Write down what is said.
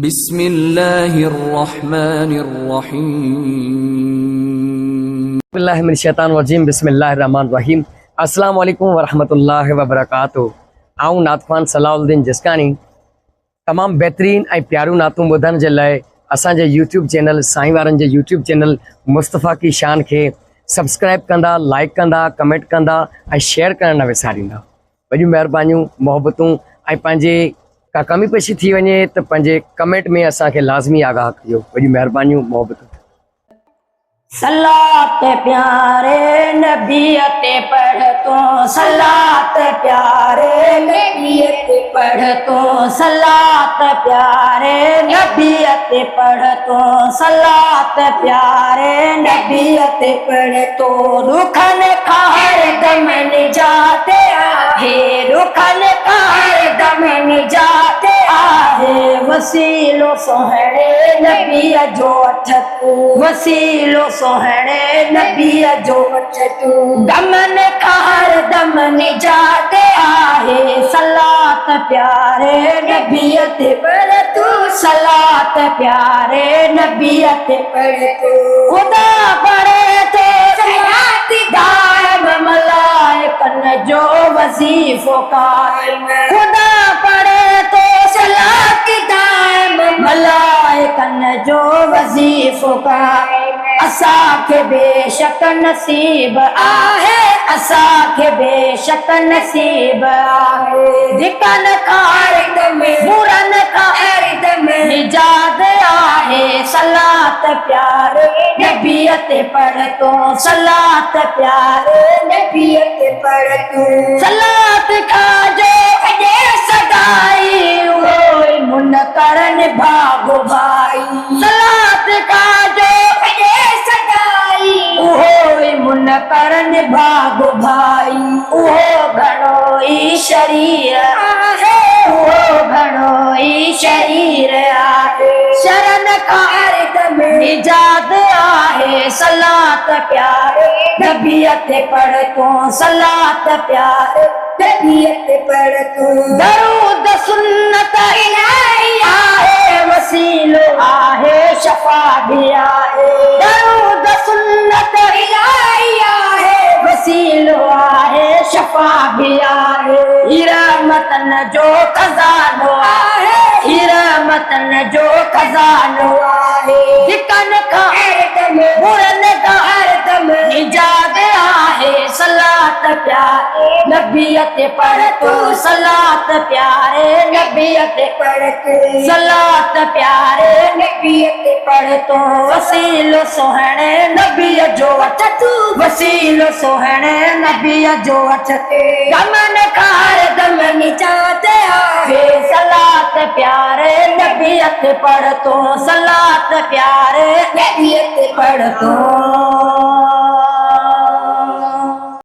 बिस्मिल्लाहिर्रहमानिर्रहीम। बिस्मिल्लाहिर्रहमानिर्रहीम। अस्सलाम वालेकुम वरहमतुल्लाहि वबरकातुहू। आऊं नातखान सलाउद्दीन जिस्कानी तमाम बेहतरीन ऐं प्यारू नातूं ॿुधण जे लाइ असांजे यूट्यूब चैनल साईं वारनि जे यूट्यूब चैनल मुस्तफ़ा की शान खे सब्सक्राइब कंदा, लाइक कंदा, कमेंट कंदा ऐं शेयर करणु न विसारींदा। वॾियूं महिरबानियूं, मोहबतूं ऐं पंहिंजे का कमी पेशी थी वञे त पंहिंजे कमेंट में असांखे लाज़मी आगाह कयो। वॾियूं महिरबानियूं, मोहबतूं। सलात प्यारे नबी ते पढ़ तो, सलात प्यारे नबी ते पढ़ तो, सलात प्यारे नबी ते पढ़ तो, सलात प्यारे नबी ते पढ़ तो। रुखन खार दम निजाते आहे, रुखन खार दम निजाते आहे। वसीलो सोहणे नबी जो अठ तू, वसीलो सोहणे नबी जो अठ तू। दमन खार दम निजात आहे, सलात प्यारे नबी ते पढ़ तू, सलात प्यारे नबी ते पढ़ तू। खुदा पढ़े तो सलात दायम मलाइकन जो वजीफो कायम। खुदा पढ़े तो सलात दायम मलाइकन जो वजीफो कायम। असांखे बेशक नसीब आहे, असांखे बेशक नसीब आहे। धिकन खार में बुरन खार में निजात आहे, सलात प्यारे नबी ते पढ़ तो, सलात प्यारे नबी ते पढ़ तू। सलात खाजो अजे सदाई, ओए मुनकर भागो भाई। सलात खाजो अजे सदाई, ओए मुनकर भागो भाई। ओहो घणो ई शरीर आहे, ओहो घणो ई शरीर आहे। शरण खार में निजात आहे, सलात प्यारे नबी ते पढ़ तो, सलात प्यारे नबी ते पढ़ तू। दरूद सुन्नत इलाही आहे, वसीलो आहे शफा भी आहे। दरूद सुन्नत इलाही आहे, वसीलो आहे शफा भी आहे। रहमतन जो खजानो आहे, रहमतन जो खजानो आहे। धिकन खार में बुरन खार में निजात आहे, सलात प्यारे नबी ते पढ़ तू, सलात प्यारे नबी ते पढ़ तू, सलात प्यारे नबी ते पढ़ तू। वसीलो सोहणे नबी जो अठ तू, वसीलो सोहणे नबी जो अठ ते। दमन खार दम निजात आहे, सलात प्यारे नबी ते पढ़ तू, सलात प्यारे नबी ते पढ़ तू।